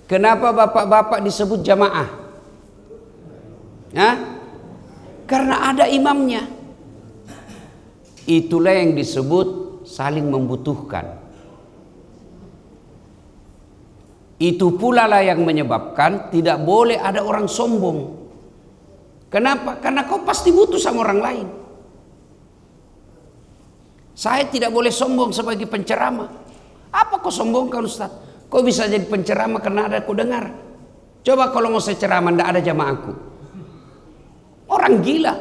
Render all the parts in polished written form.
Kenapa bapak-bapak disebut jamaah? Hah? Karena ada imamnya. Itulah yang disebut saling membutuhkan. Itu pula lah yang menyebabkan tidak boleh ada orang sombong. Kenapa? Karena kau pasti butuh sama orang lain. Saya tidak boleh sombong sebagai penceramah. Apa kau sombongkan Ustaz? Kau bisa jadi penceramah karena ada kau dengar. Coba kalau mau saya ceramah tidak ada jamaahku. Orang gila.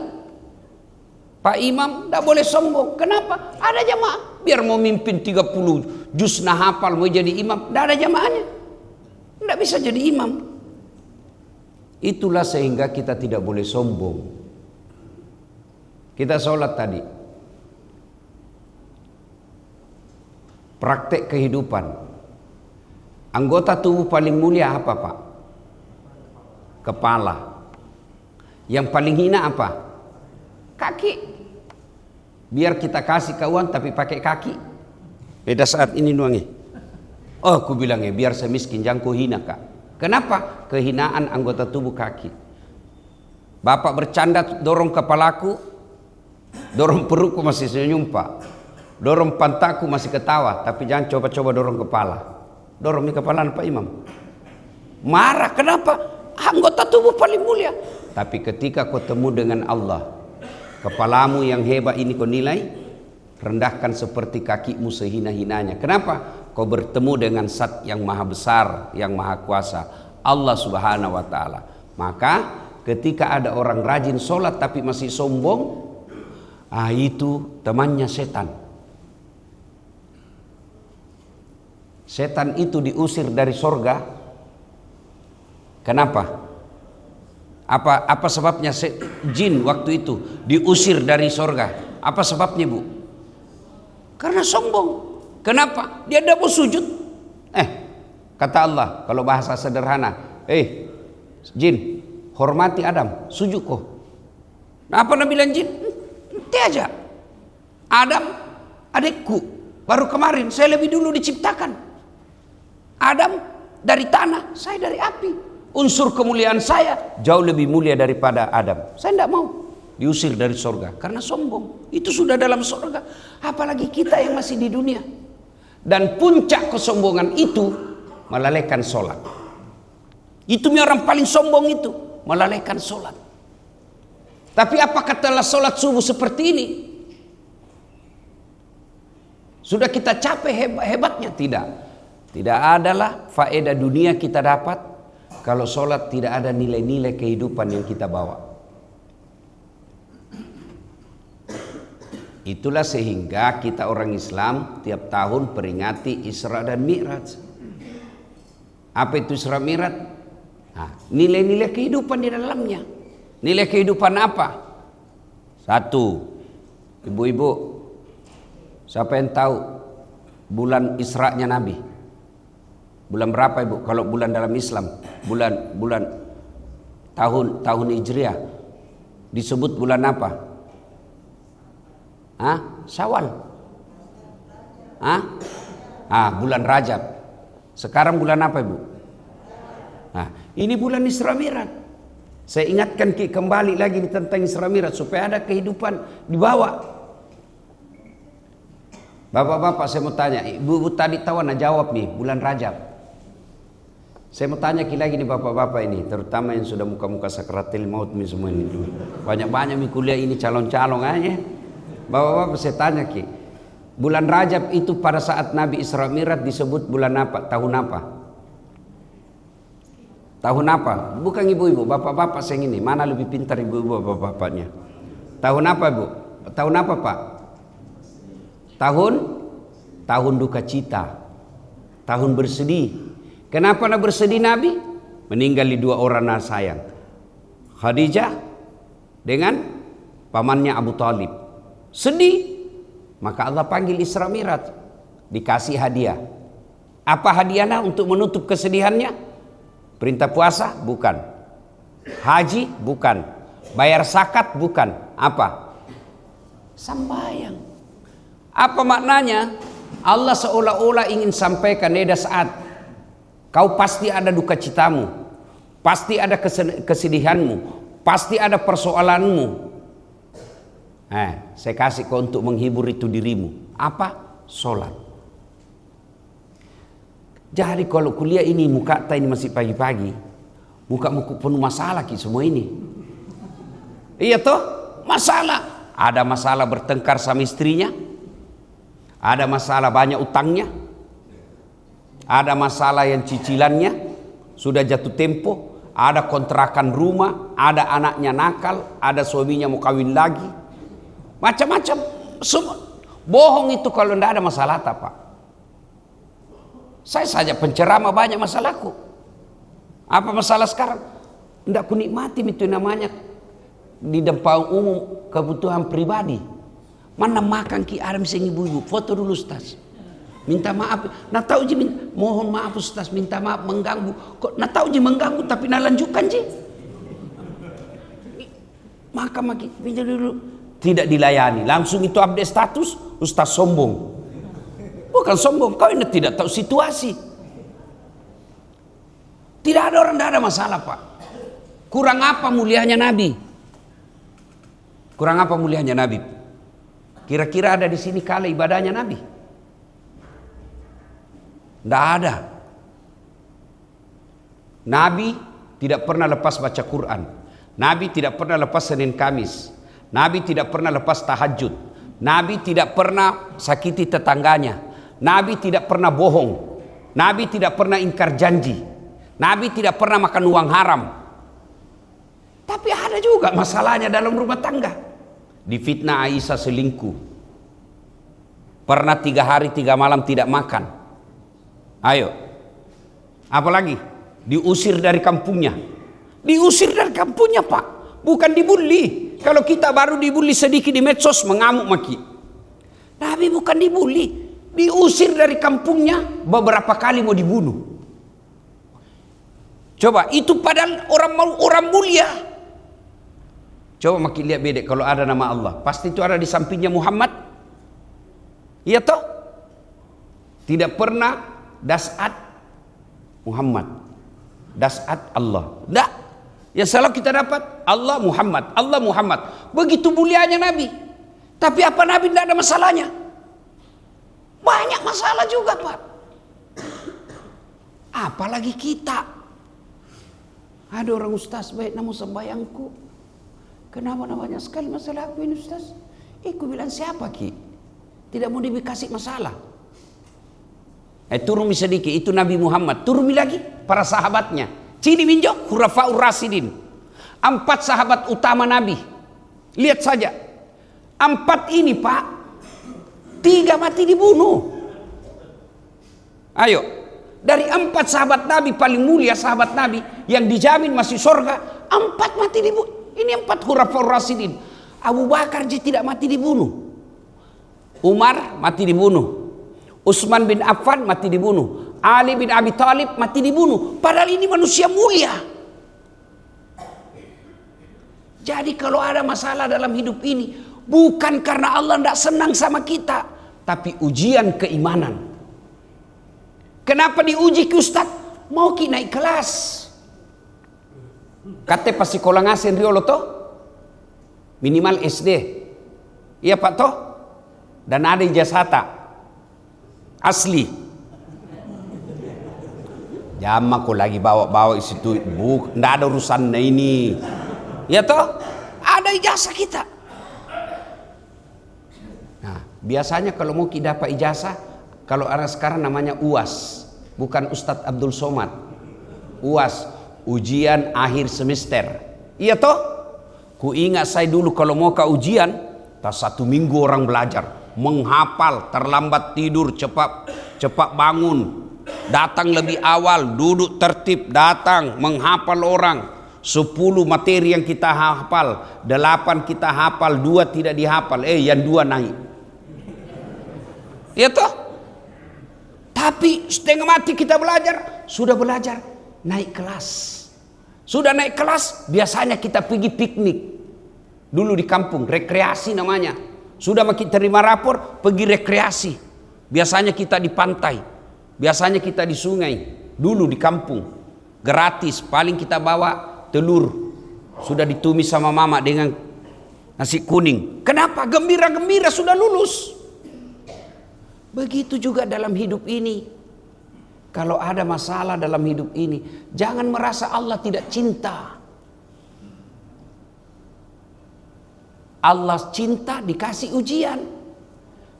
Pak Imam tidak boleh sombong. Kenapa? Ada jamaah. Biar mau mimpin 30 juz hafal mau jadi imam, tidak ada jamaahnya. Tidak bisa jadi imam. Itulah sehingga kita tidak boleh sombong. Kita sholat tadi. Praktek kehidupan. Anggota tubuh paling mulia apa Pak? Kepala. Yang paling hina apa? Kaki. Biar kita kasih kawan tapi pakai kaki. Beda saat ini nuangi. Oh aku bilangnya biar saya miskin jangan kau hina Kak. Kenapa? Kehinaan anggota tubuh kaki. Bapak bercanda dorong kepalaku, dorong perutku masih senyum Pak. Dorong pantaku masih ketawa, tapi jangan coba-coba dorong kepala. Dorong di kepala Pak Imam. Marah, kenapa? Anggota tubuh paling mulia. Tapi ketika kau temu dengan Allah, kepalamu yang hebat ini kau nilai, rendahkan seperti kakimu sehina-hinanya. Kenapa? Kau bertemu dengan Zat yang maha besar, yang maha kuasa, Allah Subhanahu wa ta'ala. Maka ketika ada orang rajin sholat tapi masih sombong, itu temannya setan. Setan itu diusir dari sorga. Kenapa? Apa sebabnya jin waktu itu diusir dari sorga? Apa sebabnya Bu? Karena sombong. Kenapa? Dia tidak mau sujud. Kata Allah kalau bahasa sederhana, jin hormati Adam, sujud kok. Nah, apa Nabi bilang jin? Nanti aja. Adam adikku, baru kemarin saya lebih dulu diciptakan. Adam dari tanah, saya dari api. Unsur kemuliaan saya jauh lebih mulia daripada Adam. Saya tidak mau diusir dari surga karena sombong. Itu sudah dalam surga. Apalagi kita yang masih di dunia. Dan puncak kesombongan itu melalaikan sholat. Itu orang paling sombong itu melalaikan sholat. Tapi apakah telah sholat subuh seperti ini? Sudah kita capek hebatnya? Tidak. Tidak adalah faedah dunia kita dapat kalau sholat tidak ada nilai-nilai kehidupan yang kita bawa. Itulah sehingga kita orang Islam tiap tahun peringati Isra dan Mi'raj. Apa itu Isra Mi'raj? Nilai-nilai kehidupan di dalamnya. Nilai kehidupan apa? Satu, ibu-ibu, siapa yang tahu bulan Isra-nya Nabi? Bulan berapa Ibu? Kalau bulan dalam Islam, bulan tahun Hijriah disebut bulan apa? Syawal. Bulan Rajab. Sekarang bulan apa Ibu? Ini bulan Isra Mi'raj. Saya ingatkan kembali lagi tentang Isra Mi'raj supaya ada kehidupan dibawa. Bapak-bapak saya mau tanya, ibu tadi tahu jawab nih bulan Rajab. Saya mau tanya lagi nih bapak-bapak ini, terutama yang sudah muka-muka sakaratil maut nih semua ini. Banyak-banyak nih kuliah ini calon-calon aja. Bapak-bapak saya tanya bulan Rajab itu pada saat Nabi Isra Mi'raj disebut bulan apa? Tahun apa? Tahun apa? Bukan ibu-ibu, bapak-bapak saya ini. Mana lebih pintar ibu-ibu bapak-bapaknya? Tahun apa Bu? Tahun apa Pak? Tahun duka cita. Tahun bersedih. Kenapa nak bersedih Nabi? Meninggal di dua orang anak sayang. Khadijah dengan pamannya Abu Talib. Sedih. Maka Allah panggil Isra Mi'raj. Dikasih hadiah. Apa hadiahnya untuk menutup kesedihannya? Perintah puasa? Bukan. Haji? Bukan. Bayar zakat? Bukan. Apa? Sembahyang. Apa maknanya? Allah seolah-olah ingin sampaikan pada saat Kau pasti ada duka citamu, pasti ada kesedihanmu, pasti ada persoalanmu. Saya kasih kau untuk menghibur itu dirimu. Apa? Sholat. Jadi kalau kuliah ini muka ini masih pagi-pagi, muka penuh masalah semua ini. Iya toh? Masalah. Ada masalah bertengkar sama istrinya, ada masalah banyak utangnya, ada masalah yang cicilannya sudah jatuh tempo, ada kontrakan rumah, ada anaknya nakal, ada suaminya mau kawin lagi, macam-macam. Semua bohong itu kalau tidak ada masalah apa. Saya saja penceramah banyak masalahku. Apa masalah sekarang? Tidak ku nikmati itu namanya di depan umum kebutuhan pribadi. Mana makan ki Adam sing ibu-ibu, foto dulu Ustaz. Minta maaf, nah tahu ji mohon maaf Ustaz, minta maaf mengganggu. Kok nah tahu ji mengganggu tapi nah lanjutkan ji. Maka maki pinjam dulu tidak dilayani, langsung itu update status Ustaz sombong. Bukan sombong, kau ini tidak tahu situasi. Tidak ada orang, tidak ada masalah Pak. Kurang apa mulianya Nabi? Kurang apa mulianya Nabi? Kira-kira ada di sini kala ibadahnya Nabi? Tidak ada. Nabi tidak pernah lepas baca Quran. Nabi tidak pernah lepas Senin Kamis. Nabi tidak pernah lepas tahajud. Nabi tidak pernah sakiti tetangganya. Nabi tidak pernah bohong. Nabi tidak pernah ingkar janji. Nabi tidak pernah makan uang haram. Tapi ada juga masalahnya dalam rumah tangga. Difitnah Aisyah selingkuh. Pernah 3 hari 3 malam tidak makan. Ayo, apalagi diusir dari kampungnya. Diusir dari kampungnya Pak, bukan dibully. Kalau kita baru dibully sedikit di medsos mengamuk maki. Nabi bukan dibully, diusir dari kampungnya, beberapa kali mau dibunuh. Coba itu padahal orang mulia. Coba makin lihat bedek kalau ada nama Allah, pasti itu ada di sampingnya Muhammad. Iya toh? Tidak pernah dasat Muhammad, dasat Allah. Tidak. Ya selalu kita dapat Allah Muhammad, Allah Muhammad. Begitu mulianya Nabi. Tapi apa Nabi tidak ada masalahnya? Banyak masalah juga Pak. Apalagi kita. Ada orang ustaz baik namun sembayangku. Kenapa banyak sekali masalah aku ini ustaz? Aku bilang siapa ki? Tidak mau dikasih masalah. Turun sedikit itu Nabi Muhammad, turun lagi para sahabatnya. Cini minjo Khulafaur Rasyidin. 4 sahabat utama Nabi. Lihat saja. 4 ini Pak, 3 mati dibunuh. Ayo, dari 4 sahabat Nabi paling mulia sahabat Nabi yang dijamin masih surga, 4 mati dibunuh. Ini 4 Khulafaur Rasyidin. Abu Bakar tidak mati dibunuh. Umar mati dibunuh. Utsman bin Affan mati dibunuh. Ali bin Abi Thalib mati dibunuh. Padahal ini manusia mulia. Jadi kalau ada masalah dalam hidup ini, bukan karena Allah tidak senang sama kita, tapi ujian keimanan. Kenapa diuji ke Ustaz? Mau ki naik kelas. Kata pas sekolah ngasen riolo toh? Minimal SD. Iya Pak toh? Dan ada ijazah asli. Jama kok lagi bawa-bawa situ, ndak ada urusan ini. Ya toh? Ada ijazah kita. Nah, biasanya kalau mau kita dapat ijazah, kalau ada sekarang namanya UAS, bukan Ustadz Abdul Somad. UAS, ujian akhir semester. Iya toh? Ku ingat saya dulu kalau mau ke ujian, tak 1 minggu orang belajar. Menghafal, terlambat tidur, cepat bangun, datang lebih awal, duduk tertib, datang, menghafal orang. 10 materi yang kita hafal, 8 kita hafal, 2 tidak dihafal, yang 2 naik. Ya toh? Tapi setengah mati kita belajar, sudah belajar, naik kelas. Sudah naik kelas, biasanya kita pergi piknik. Dulu di kampung, rekreasi namanya. Sudah makin terima rapor, pergi rekreasi. Biasanya kita di pantai, biasanya kita di sungai, Dulu di kampung gratis, paling kita bawa telur sudah ditumis sama mama dengan nasi kuning. Kenapa? Gembira-gembira sudah lulus. Begitu juga dalam hidup ini. Kalau ada masalah dalam hidup ini, jangan merasa Allah tidak cinta. Allah cinta dikasih ujian.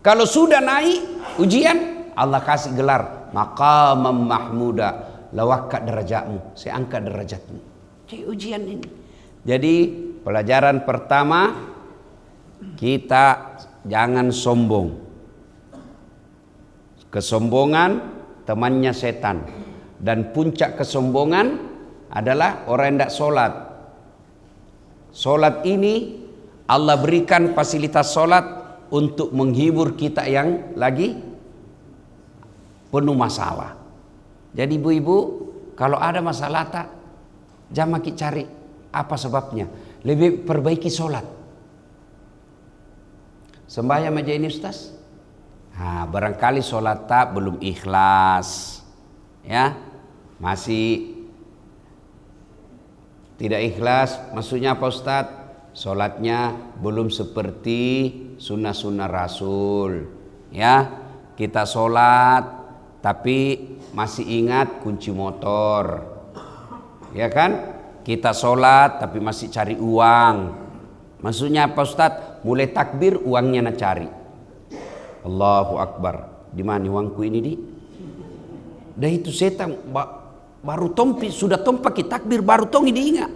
Kalau sudah naik ujian, Allah kasih gelar maqamam mahmuda, lawakka derajatmu, saya angkat derajatmu. Jadi ujian ini. Jadi pelajaran pertama, kita jangan sombong. Kesombongan temannya setan. Dan puncak kesombongan adalah orang yang tidak sholat. Sholat ini Allah berikan fasilitas sholat untuk menghibur kita yang lagi penuh masalah. Jadi ibu-ibu, kalau ada masalah tak, jangan cari apa sebabnya. Lebih perbaiki sholat. Sembahyang aja ini Ustaz. Nah, barangkali sholat tak belum ikhlas, ya, masih tidak ikhlas. Maksudnya apa Ustaz? Sholatnya belum seperti sunnah-sunnah Rasul, ya. Kita sholat tapi masih ingat kunci motor, ya kan? Kita sholat tapi masih cari uang. Maksudnya apa Ustaz? Mulai takbir uangnya nak cari. Allahu Akbar. Di mana uangku ini di? Dah itu setan baru tompi sudah tompaki takbir baru tongi diingat.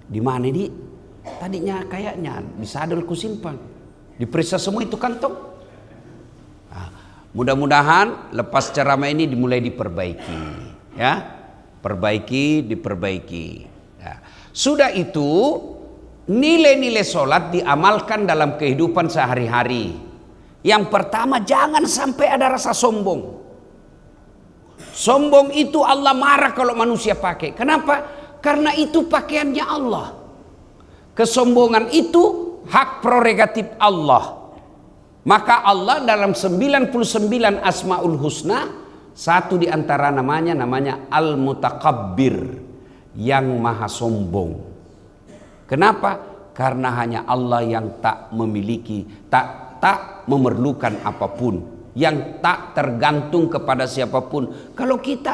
Di mana di? Tadinya kayaknya di sadel ku simpan. Diperiksa semua itu kantong. Nah, mudah-mudahan lepas ceramah ini dimulai diperbaiki, ya. Diperbaiki. Ya. Sudah itu nilai-nilai sholat diamalkan dalam kehidupan sehari-hari. Yang pertama, jangan sampai ada rasa sombong. Sombong itu Allah marah kalau manusia pakai. Kenapa? Karena itu pakaiannya Allah. Kesombongan itu hak prerogatif Allah. Maka Allah dalam 99 Asmaul Husna, satu di antara namanya Al-Mutakabbir, yang maha sombong. Kenapa? Karena hanya Allah yang tak memiliki, tak memerlukan apapun, yang tak tergantung kepada siapapun. Kalau kita,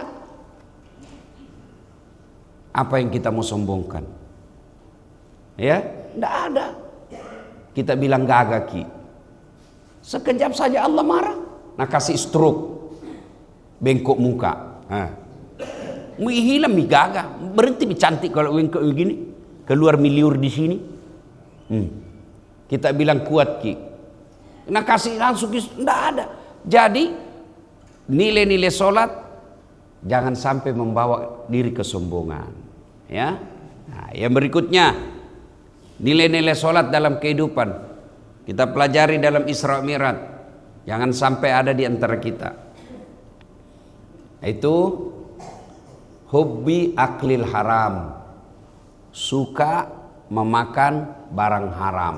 apa yang kita mau sombongkan? Ya, tidak ada. Kita bilang gagah ki, sekejap saja Allah marah, nah kasih stroke, bengkok muka, hilang mi gagah, berhenti mi cantik kalau bengkok begini, keluar miliur di sini. Kita bilang kuat ki, nah kasih langsung tidak ada. Jadi nilai-nilai sholat jangan sampai membawa diri kesombongan, ya. Nah, yang berikutnya, nilai-nilai sholat dalam kehidupan kita pelajari dalam Isra Mi'raj, jangan sampai ada di antara kita. Itu hubbi aklil haram, suka memakan barang haram.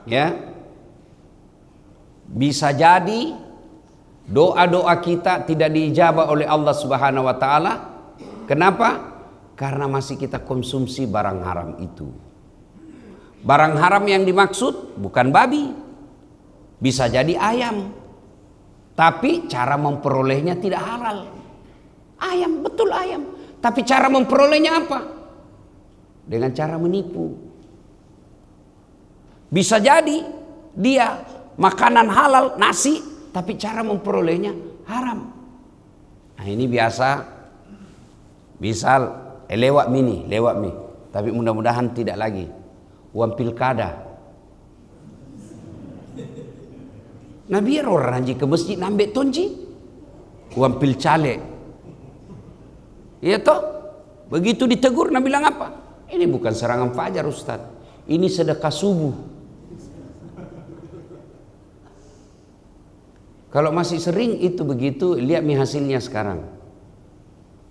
Ya, bisa jadi doa-doa kita tidak diijabah oleh Allah Subhanahu wa taala. Kenapa? Karena masih kita konsumsi barang haram itu. Barang haram yang dimaksud bukan babi, bisa jadi ayam, tapi cara memperolehnya tidak halal. Ayam, betul ayam, tapi cara memperolehnya apa? Dengan cara menipu. Bisa jadi dia makanan halal, nasi, tapi cara memperolehnya haram. Nah ini biasa, misal lewat mi, tapi mudah-mudahan tidak lagi. Uang pilkada. Nah biar orang haji ke masjid nambah tonji, uang pilcale. Iya toh? Begitu ditegur, nah bilang apa? Ini bukan serangan fajar Ustaz, ini sedekah subuh. Kalau masih sering itu begitu, lihat mi hasilnya sekarang.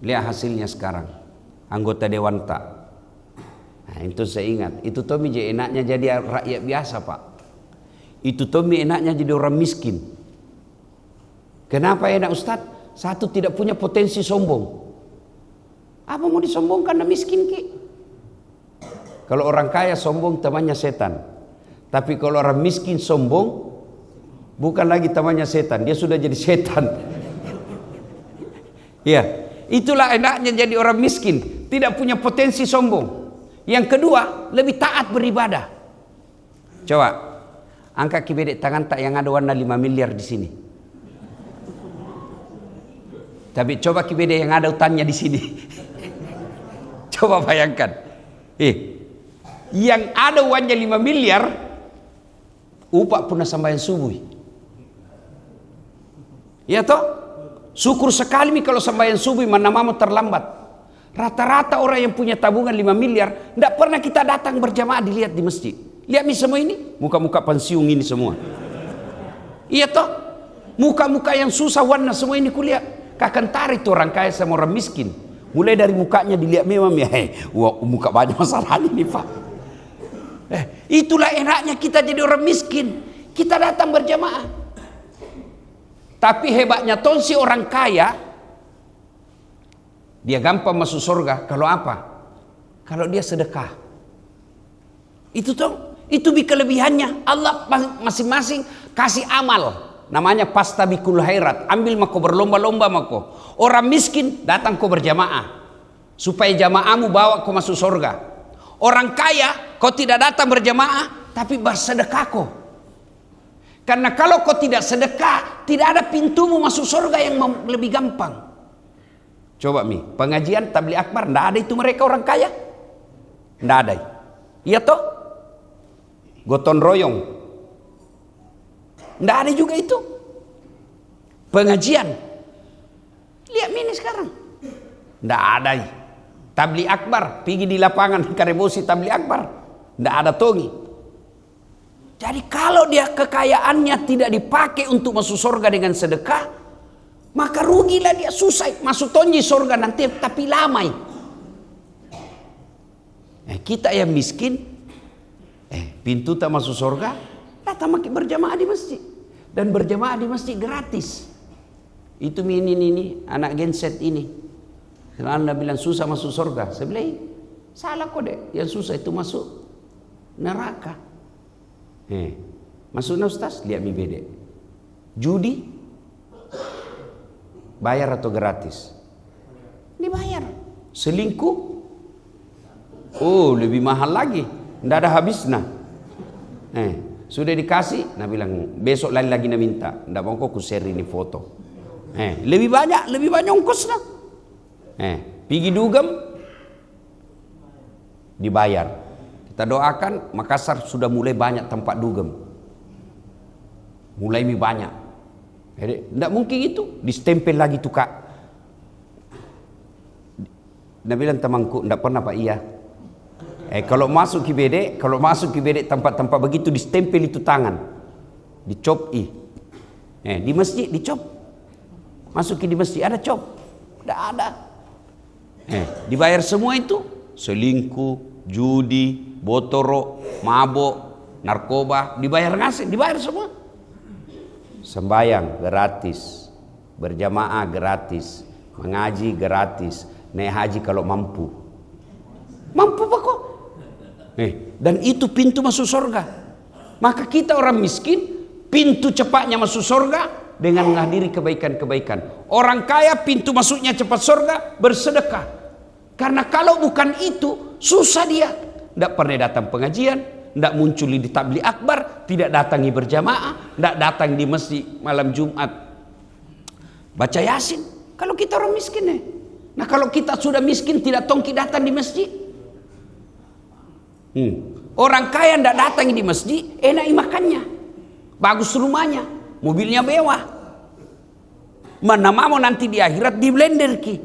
Lihat hasilnya sekarang. Anggota dewan tak. Nah, itu saya ingat. Itu Tommy enaknya jadi rakyat biasa Pak. Itu Tommy enaknya jadi orang miskin. Kenapa enak Ustaz? Satu, tidak punya potensi sombong. Apa mau disombongkan, anda miskin ki? Kalau orang kaya sombong, temannya setan. Tapi kalau orang miskin sombong, bukan lagi temannya setan, dia sudah jadi setan. Ya, itulah enaknya jadi orang miskin, tidak punya potensi sombong. Yang kedua, lebih taat beribadah. Coba angkat kibedek tangan tak yang ada warna 5 miliar di sini. Tapi coba kibedek yang ada hutannya di sini. Coba bayangkan. Yang ada uangnya 5 miliar, upah pun sambayan subuh. Ya toh? Syukur sekali mi kalau sambayan subuh mana mau terlambat. Rata-rata orang yang punya tabungan 5 miliar, tidak pernah kita datang berjamaah dilihat di masjid. Lihat mi semua ini, muka-muka pensiun ini semua. Iya toh? Muka-muka yang susah warna semua ini kulihat. Kakan tarik tuh orang kaya sama orang miskin. Mulai dari mukanya dilihat memang ya, muka banyak masalah ini pak. Itulah enaknya kita jadi orang miskin. Kita datang berjamaah. Tapi hebatnya tonsi orang kaya, dia gampang masuk surga. Kalau apa? Kalau dia sedekah. Itu tuh, itu kelebihannya. Allah masing-masing kasih amal. Namanya pastabikul khairat. Ambil mako berlomba-lomba mako. Orang miskin datang kau berjamaah. Supaya jamaahmu bawa kau masuk surga. Orang kaya kau tidak datang berjamaah, tapi bersedekah kau. Karena kalau kau tidak sedekah, tidak ada pintumu masuk surga yang lebih gampang. Coba mi, pengajian tabligh akbar, tidak ada itu mereka orang kaya, tidak ada. Iya toh? Gotong royong, tidak ada juga itu. Pengajian, lihat mini sekarang, tidak ada. Tabligh akbar, pergi di lapangan Karebosi tabligh akbar, tidak ada tongi. Jadi kalau dia kekayaannya tidak dipakai untuk masuk surga dengan sedekah, maka rugilah dia, susah masuk tonji surga nanti tapi lamai. Kita yang miskin, pintu tak masuk surga, datang makin berjamaah di masjid. Dan berjamaah di masjid gratis. Itu ini anak genset ini. Kalau anda bilang susah masuk surga, saya bilang salah kok deh. Yang susah itu masuk neraka. Masuknya Ustaz, lihat mi bede. Judi bayar atau gratis? Dibayar. Selingkuh? Oh, lebih mahal lagi. Tidak ada habisnya. Sudah dikasih, nah bilang besok lain lagi nak minta. Tidak mau kok ku share ini foto. Lebih banyak ongkosnya. Pergi dugem dibayar. Kita doakan Makassar sudah mulai banyak tempat dugem. Mulai banyak. Tidak mungkin itu distempel lagi tuh kak. Dia bilang temanku, tidak pernah pak iya. Kalau masuk KBD tempat-tempat begitu distempel itu tangan, dicop di masjid dicop. Masuk di masjid ada cop, tidak ada. Dibayar semua itu, selingkuh, judi, botoro, mabok, narkoba, dibayar ngasih, dibayar semua. Sembayang gratis, berjamaah gratis, mengaji gratis, naik haji kalau mampu. Mampu pak kok? Dan itu pintu masuk surga. Maka kita orang miskin, pintu cepatnya masuk surga dengan menghadiri kebaikan-kebaikan. Orang kaya pintu masuknya cepat surga bersedekah. Karena kalau bukan itu susah dia. Tidak pernah datang pengajian, tidak muncul di tabligh akbar, tidak datangi berjamaah, tidak datang di masjid malam Jumat baca Yasin. Kalau kita orang miskin Nah kalau kita sudah miskin tidak tongki datang di masjid. Orang kaya tidak datang di masjid, enak makannya, bagus rumahnya, mobilnya mewah. Mana mau nanti di akhirat di blender ki.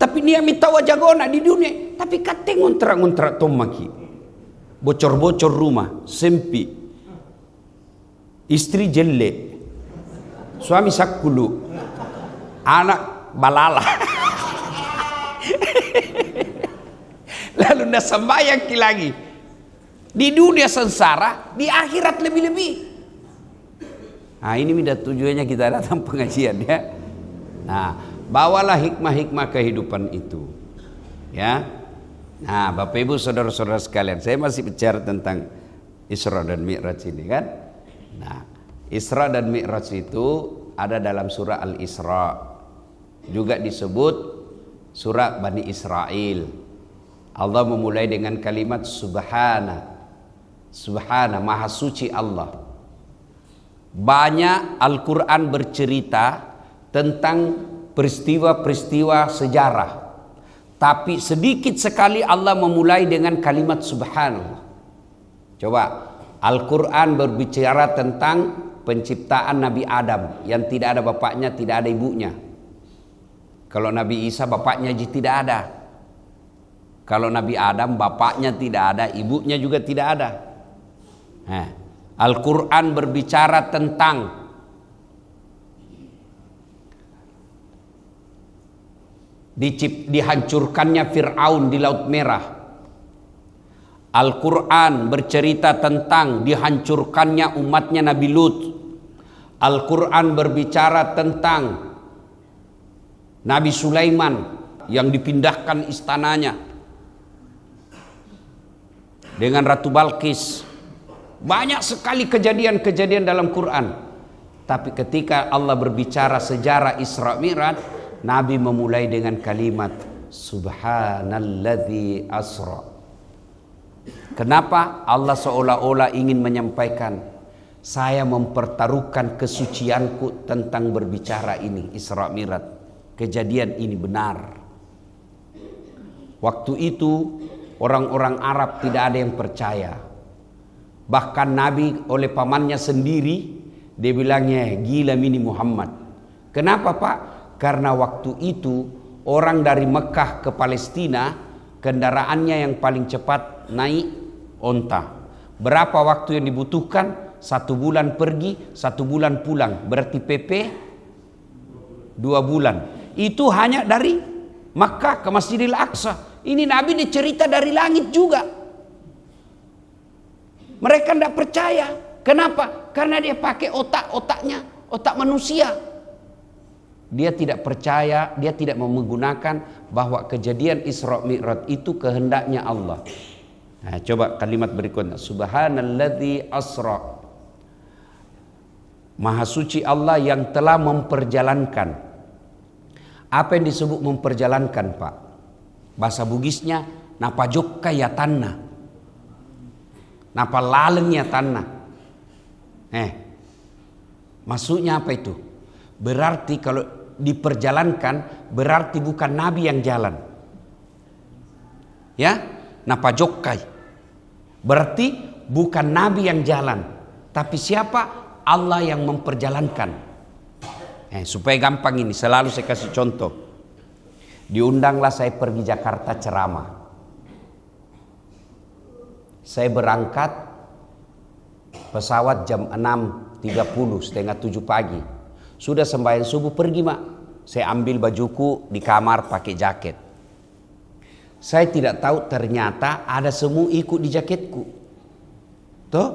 Tapi dia minta wajah gona di dunia. Tapi kate ngontrak tomaki. Bocor-bocor rumah, sempi. Istri jelek. Suami sakulu. Anak balala. Lalu ndak sembahyang ki lagi. Di dunia sengsara, di akhirat lebih-lebih. Nah ini minta tujuannya kita datang pengajian ya. Nah, bawalah hikmah-hikmah kehidupan itu. Ya. Nah, Bapak Ibu saudara-saudara sekalian, saya masih bicara tentang Isra dan Mi'raj ini kan. Nah, Isra dan Mi'raj itu ada dalam surah Al-Isra. Juga disebut surah Bani Israel. Allah memulai dengan kalimat Subhana. Subhana, maha suci Allah. Banyak Al-Quran bercerita tentang peristiwa-peristiwa sejarah. Tapi sedikit sekali Allah memulai dengan kalimat Subhanallah. Coba, Al-Quran berbicara tentang penciptaan Nabi Adam yang tidak ada bapaknya, tidak ada ibunya. Kalau Nabi Isa bapaknya tidak ada. Kalau Nabi Adam bapaknya tidak ada, ibunya juga tidak ada. Nah, Al-Quran berbicara tentang dihancurkannya Fir'aun di Laut Merah. Al-Quran bercerita tentang dihancurkannya umatnya Nabi Lut. Al-Quran berbicara tentang Nabi Sulaiman yang dipindahkan istananya dengan Ratu Balkis. Banyak sekali kejadian-kejadian dalam Quran. Tapi ketika Allah berbicara sejarah Isra Mi'raj, Nabi memulai dengan kalimat Subhanalladzi asra. Kenapa? Allah seolah-olah ingin menyampaikan, saya mempertaruhkan kesucianku tentang berbicara ini, Isra Mi'raj. Kejadian ini benar. Waktu itu orang-orang Arab tidak ada yang percaya. Bahkan Nabi oleh pamannya sendiri, dia bilangnya gila ini Muhammad. Kenapa Pak? Karena waktu itu orang dari Mekah ke Palestina, kendaraannya yang paling cepat naik onta. Berapa waktu yang dibutuhkan? 1 bulan pergi, 1 bulan pulang. Berarti PP 2 bulan. Itu hanya dari Makkah ke Masjidil Aqsa. Ini Nabi dicerita dari langit juga. Mereka tidak percaya. Kenapa? Karena dia pakai otaknya, otak manusia. Dia tidak percaya, dia tidak menggunakan bahwa kejadian Isra Mi'raj itu kehendaknya Allah. Nah, coba kalimat berikutnya. Subhanalladzi asra. Maha suci Allah yang telah memperjalankan. Apa yang disebut memperjalankan, Pak? Bahasa Bugisnya napajokka ya tanah. Napa lalengnya tanah. Maksudnya apa itu? Berarti kalau diperjalankan, berarti bukan Nabi yang jalan. Ya, napa jokkai. Berarti bukan Nabi yang jalan, tapi siapa? Allah yang memperjalankan. Supaya gampang ini, selalu saya kasih contoh. Diundanglah saya pergi Jakarta ceramah. Saya berangkat pesawat jam 6.30, setengah 7 pagi. Sudah sembahyang subuh pergi Mak. Saya ambil bajuku di kamar pakai jaket. Saya tidak tahu ternyata ada semua ikut di jaketku. Tuh.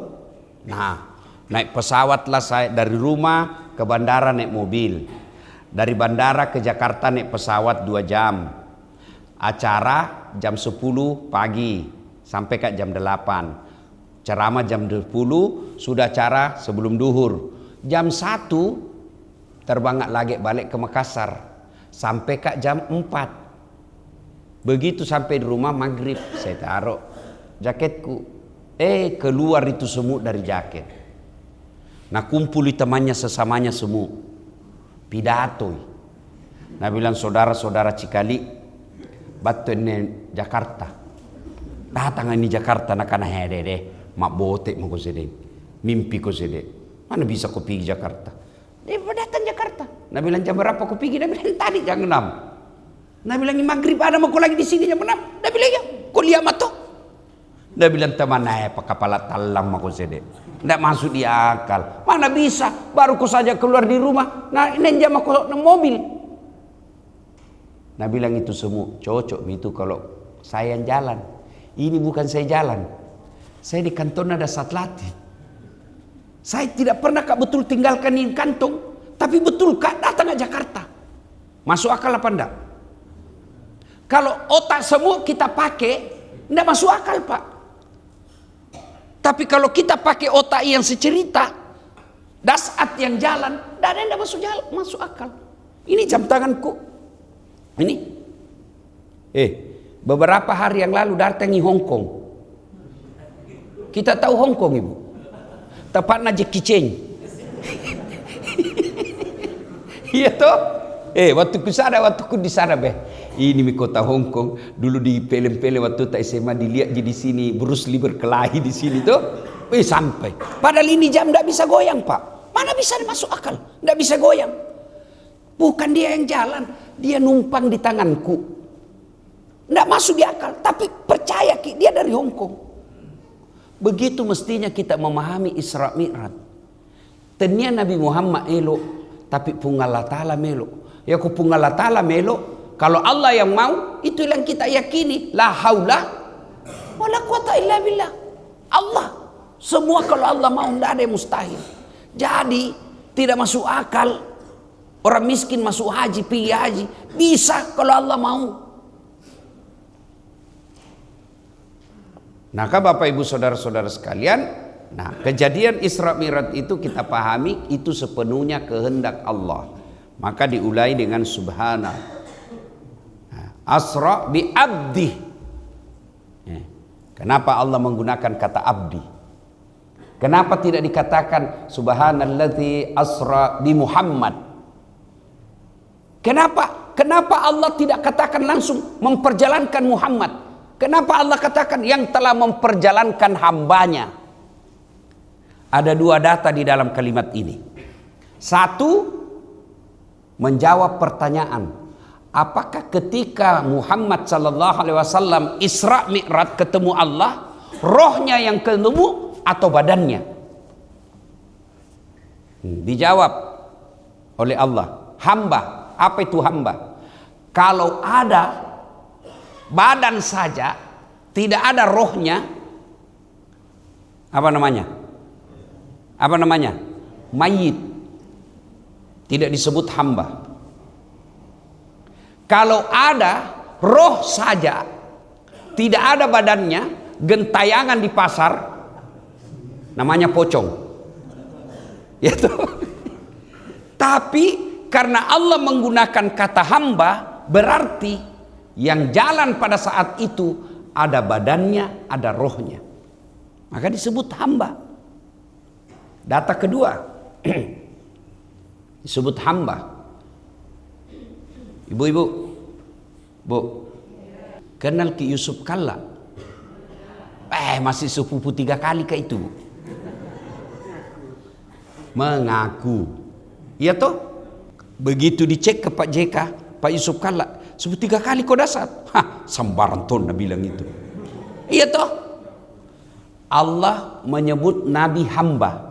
Nah, naik pesawatlah saya dari rumah ke bandara naik mobil. Dari bandara ke Jakarta naik pesawat 2 jam. Acara jam 10 pagi. Sampai ke jam 8. Ceramah jam 10, sudah acara sebelum duhur. Jam 1 terbang lagi balik ke Makassar. Sampai ke jam 4. Begitu sampai di rumah maghrib, saya taruh jaketku. Keluar itu semut dari jaket. Nah, kumpuli temannya sesamanya semua. Pidato. Nah, bilang saudara-saudara Cikali, batu ini Jakarta. Datang ini Jakarta nak kana deh, mak botek mau sedek, mimpi ko sedek. Mana bisa kau pergi Jakarta? Dia datang Jakarta. Nah bilang jam berapa kau pergi? Dia bilang tadi jam 6. Nah bilang maghrib ada mau kau lagi di sini jam 6. Dia bilang ya, kau lihat mata. Dia bilang teman pak kepala talam mau sedek. Tidak masuk di akal. Mana bisa? Baru kau saja keluar di rumah. Nah ini jam aku mobil. Nah bilang itu semua cocok itu kalau saya yang jalan. Ini bukan saya jalan. Saya di kantor ada satlatih. Saya tidak pernah Kak betul tinggalkan di kantong. Tapi betul Kak datang ke Jakarta. Masuk akal apa enggak? Kalau otak semua kita pakai, enggak masuk akal, Pak. Tapi kalau kita pakai otak yang secerita, dasat yang jalan, enggak ada yang enggak masuk akal. Ini jam tanganku. Ini. Beberapa hari yang lalu datangi Hong Kong. Kita tahu Hong Kong, Ibu. Tepatnya Jackie Chan. Iya toh? Waktu ku di sana ini mi kota Hong Kong. Dulu di film-film waktu tak SMA dilihat di sini Bruce Lee berkelahi di sini tuh. Sampai. Padahal ini jam enggak bisa goyang, Pak. Mana bisa masuk akal? Enggak bisa goyang. Bukan dia yang jalan, dia numpang di tanganku. Enggak masuk di akal, tapi percaya dia dari Hong Kong. Begitu mestinya kita memahami Isra Mi'raj. Tenia Nabi Muhammad elok, tapi pun Allah Ta'ala melok. Ya ku pun Allah Ta'ala melok, kalau Allah yang mau, itu yang kita yakini. La haula wala quwata illa billah. Allah, semua kalau Allah mau, tidak ada yang mustahil. Jadi tidak masuk akal orang miskin masuk haji, pergi haji. Bisa kalau Allah mau. Nah, Bapak Ibu Saudara-saudara sekalian, kejadian Isra Mi'raj itu kita pahami itu sepenuhnya kehendak Allah. Maka diulai dengan subhana. Asra bi abdi. Kenapa Allah menggunakan kata abdi? Kenapa tidak dikatakan subhanalladzi asra bi Muhammad? Kenapa Allah tidak katakan langsung memperjalankan Muhammad? Kenapa Allah katakan yang telah memperjalankan hambanya? Ada dua data di dalam kalimat ini. Satu, menjawab pertanyaan, apakah ketika Muhammad sallallahu alaihi wasallam Isra Mi'raj ketemu Allah, rohnya yang ketemu atau badannya? Dijawab oleh Allah, hamba. Apa itu hamba? Kalau ada badan saja, tidak ada rohnya, apa namanya? Apa namanya? Mayit. Tidak disebut hamba. Kalau ada roh saja, tidak ada badannya, gentayangan di pasar, namanya pocong. Ya toh? Tapi karena Allah menggunakan kata hamba, berarti yang jalan pada saat itu ada badannya, ada rohnya. Maka disebut hamba. Data kedua disebut hamba. Ibu-ibu, Bu, kenal Ki Yusuf Kalla? Masih sepupu 3 kali ke itu, Bu. Mengaku. Iya toh? Begitu dicek ke Pak JK, Pak Yusuf Kalla, sepupu 3 kali kau dasar. Sambaran ton bilang itu. Iya toh? Allah menyebut Nabi hamba.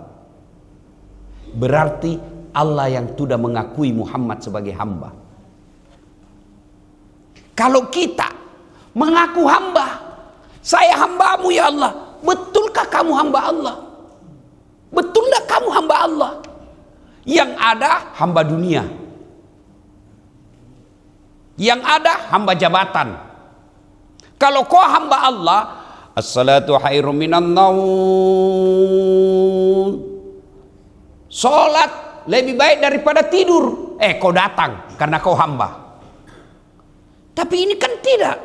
Berarti Allah yang sudah mengakui Muhammad sebagai hamba. Kalau kita mengaku hamba, saya hambamu ya Allah, betulkah kamu hamba Allah? Betulkah kamu hamba Allah? Yang ada hamba dunia, yang ada hamba jabatan. Kalau kau hamba Allah, as-salatu khairum minan naum, salat lebih baik daripada tidur. Kau datang karena kau hamba. Tapi ini kan tidak.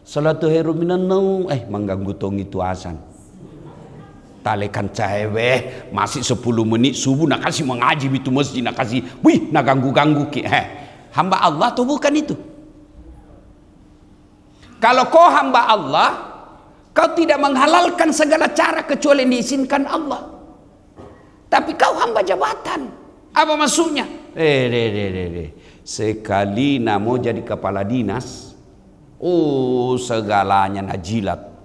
Salatu khairum minan naum, mengganggu tong itu azan. Talekan cewek masih 10 menit subuh nak kasih mengaji itu masjid, nak kasih nak ganggu-ganggu ki. Hamba Allah tuh bukan itu. Kalau kau hamba Allah, kau tidak menghalalkan segala cara kecuali yang diizinkan Allah. Tapi kau hamba jabatan. Apa maksudnya? Sekali mau jadi kepala dinas, segalanya najilat.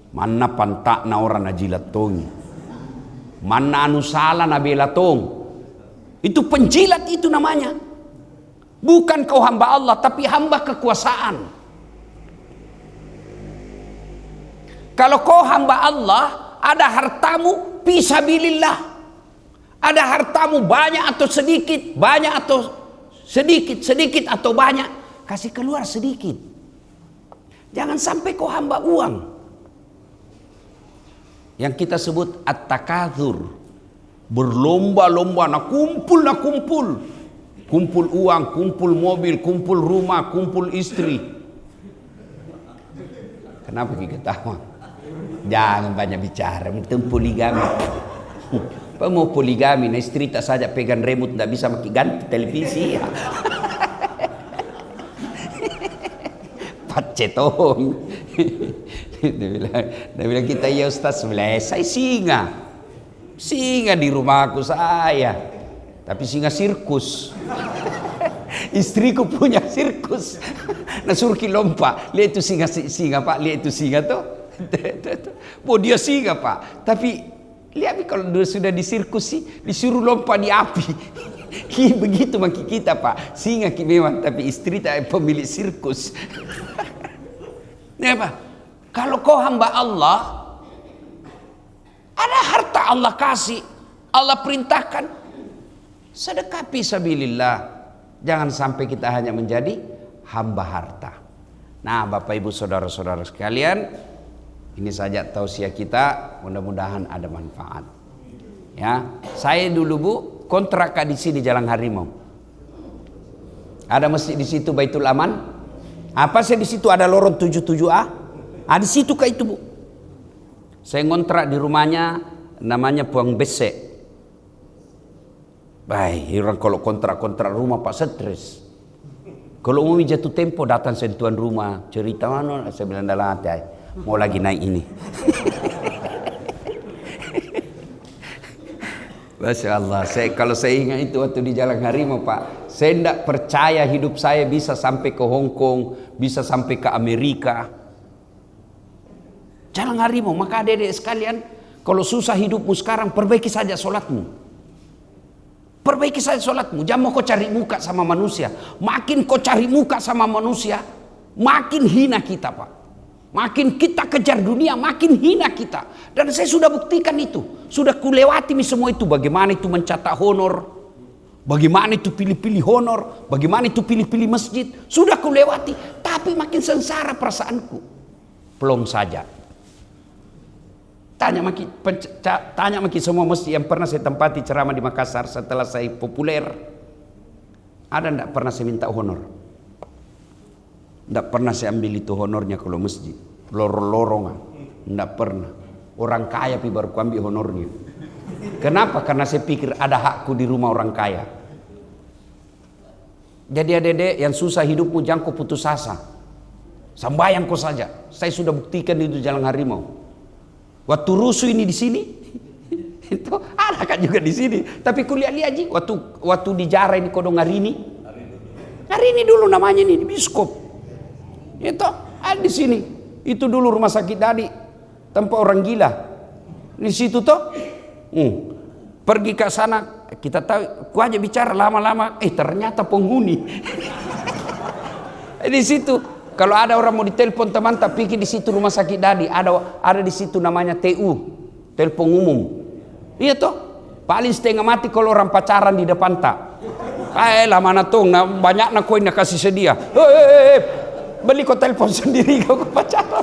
Mana pantak na orang najilat tong, mana anu salah nabela tong. Itu penjilat itu namanya. Bukan kau hamba Allah, tapi hamba kekuasaan. Kalau kau hamba Allah, ada hartamu fisabilillah. Ada hartamu banyak atau sedikit, banyak atau Sedikit atau banyak, kasih keluar sedikit. Jangan sampai kau hamba uang. Yang kita sebut at-takatsur. Berlomba-lomba, nak kumpul. Kumpul uang, kumpul mobil, kumpul rumah, kumpul istri. Kenapa kita ketawa? Jangan banyak bicara, itu poligami. Apa mau poligami? Nah, istri tak saja pegang remote, tidak bisa makin ganti televisi. Pacetong. Dia bilang kita ya Ustaz, saya singa di rumahku saya, tapi singa sirkus. Istriku punya sirkus. Nah suruh lompat, lihat itu singa Pak, lihat itu singa tuh. Mau dia singa Pak, tapi lihat kalau dia sudah di sirkus sih, disuruh lompat di api. Begitu makin kita Pak, singa memang, tapi istri tak pemilik sirkus. Ini apa? Kalau kau hamba Allah, ada harta Allah kasih, Allah perintahkan, sedekah fisabilillah. Jangan sampai kita hanya menjadi hamba harta. Nah, Bapak Ibu saudara-saudara sekalian, ini saja tausiah kita, mudah-mudahan ada manfaat. Ya, saya dulu Bu kontrak di sini Jalan Harimau. Ada masjid di situ Baitul Aman. Apa sih di situ ada lorong 77A? Di situ kah itu Bu? Saya ngontrak di rumahnya, namanya Puang Besek. Baik, orang kalau kontrak rumah Pak stres. Kalau mau jatuh tempo datang sentuhan rumah, cerita mana? Saya bilang dalam hati, mau lagi naik ini. Masya Allah, kalau saya ingat itu waktu di Jalan Harimau Pak, saya tidak percaya hidup saya bisa sampai ke Hong Kong, bisa sampai ke Amerika. Jalan Harimau, maka adik-adik sekalian, kalau susah hidupmu sekarang, perbaiki saja sholatmu. Perbaiki saja sholatmu, jangan mau kau cari muka sama manusia. Makin kau cari muka sama manusia, makin hina kita Pak. Makin kita kejar dunia, makin hina kita. Dan saya sudah buktikan itu. Sudah kulewati semua itu. Bagaimana itu mencatat honor, bagaimana itu pilih-pilih honor, bagaimana itu pilih-pilih masjid. Sudah kulewati, tapi makin sengsara perasaanku. Belum saja. Tanya maki semua masjid yang pernah saya tempati ceramah di Makassar setelah saya populer. Ada enggak pernah saya minta honor? Enggak pernah saya ambil itu honornya kalau masjid. Lorong-lorongan. Enggak pernah. Orang kaya baru ku ambil honornya. Kenapa? Karena saya pikir ada hakku di rumah orang kaya. Jadi adik-adik yang susah hidupmu jangan kau putus asa. Sembahyang kau saja. Saya sudah buktikan itu Jalan Harimau. Waktu rusuh ini di sini, itu ada kan juga di sini. Tapi kuliah-lihat aja. Waktu di Jara ini kodong Ngarini dulu namanya nih di Biskop. Itu ada di sini. Itu dulu rumah sakit Dadi, tempat orang gila. Di situ toh, pergi ke sana kita tahu. Ku aja bicara lama-lama, ternyata penghuni. Di situ. Kalau ada orang mau ditelepon teman, tak pikir di situ rumah sakit Dadi, ada di situ namanya TU, telepon umum. Iya toh, paling setengah mati kalau orang pacaran di depan tak. Lah mana tuh, banyak nak koin nak kasih sedia. Beli kau telepon sendiri kau pacaran.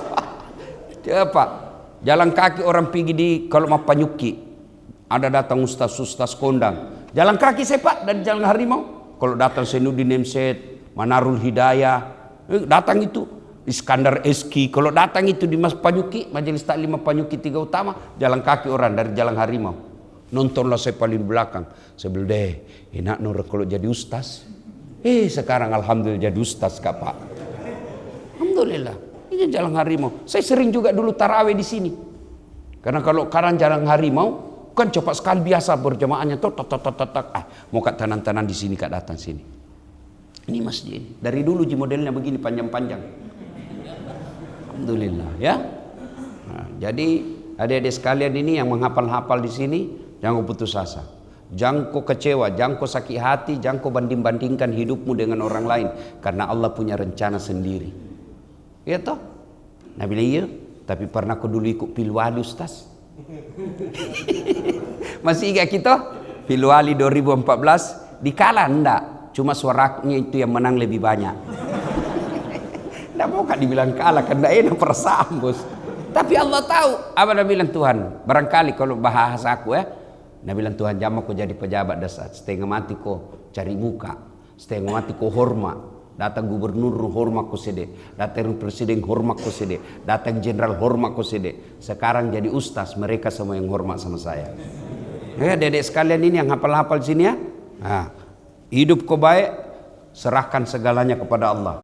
Apa? Jalan kaki orang pergi di kalau mau Panyuki, ada datang ustaz kondang. Jalan kaki saya Pak dari Jalan Harimau. Kalau datang Senudin Nemset, Manarul Hidayah. Datang itu Iskandar Eski, kalau datang itu di Mas Panyuki, Majelis Taklim Panyuki 3 Utama, jalan kaki orang dari Jalan Harimau. Nontonlah saya paling belakang. Saya bilang enak nur kalau jadi ustaz. Sekarang alhamdulillah jadi ustaz Kak Pak. Alhamdulillah. Ini Jalan Harimau. Saya sering juga dulu tarawih di sini. Karena kalau sekarang Jalan Harimau kan cepat sekali biasa berjamaahnya mau kat tanan-tanan di sini Kak datang sini. Ini masjid. Dari dulu modelnya begini panjang-panjang. Alhamdulillah ya. Nah, jadi adik-adik sekalian ini yang menghafal-hafal di sini jangan putus asa. Jangan kau kecewa, jangan kau sakit hati, jangan kau banding-bandingkan hidupmu dengan orang lain karena Allah punya rencana sendiri. Ya toh? Nabi iya, tapi pernah kau dulu ikut Pilwali Ustaz? Masih ingat kita? Pilwali 2014 dikalah enggak? cuma suaranya itu yang menang lebih banyak. Nggak mau kan dibilang kalah, kan nggak enak perasaan bos. Tapi Allah tahu apa dia bilang Tuhan. Barangkali kalau bahasa aku dia bilang Tuhan jam aku jadi pejabat dasar. Setengah mati kok cari muka, setengah mati kok hormat. Datang gubernur hormat ko sede, datang presiden hormat ko sede, datang jenderal hormat ko sede. Sekarang jadi ustaz, mereka semua yang hormat sama saya. Dedek sekalian ini yang hafal-hafal sini ya. Nah, hidup kau baik, serahkan segalanya kepada Allah.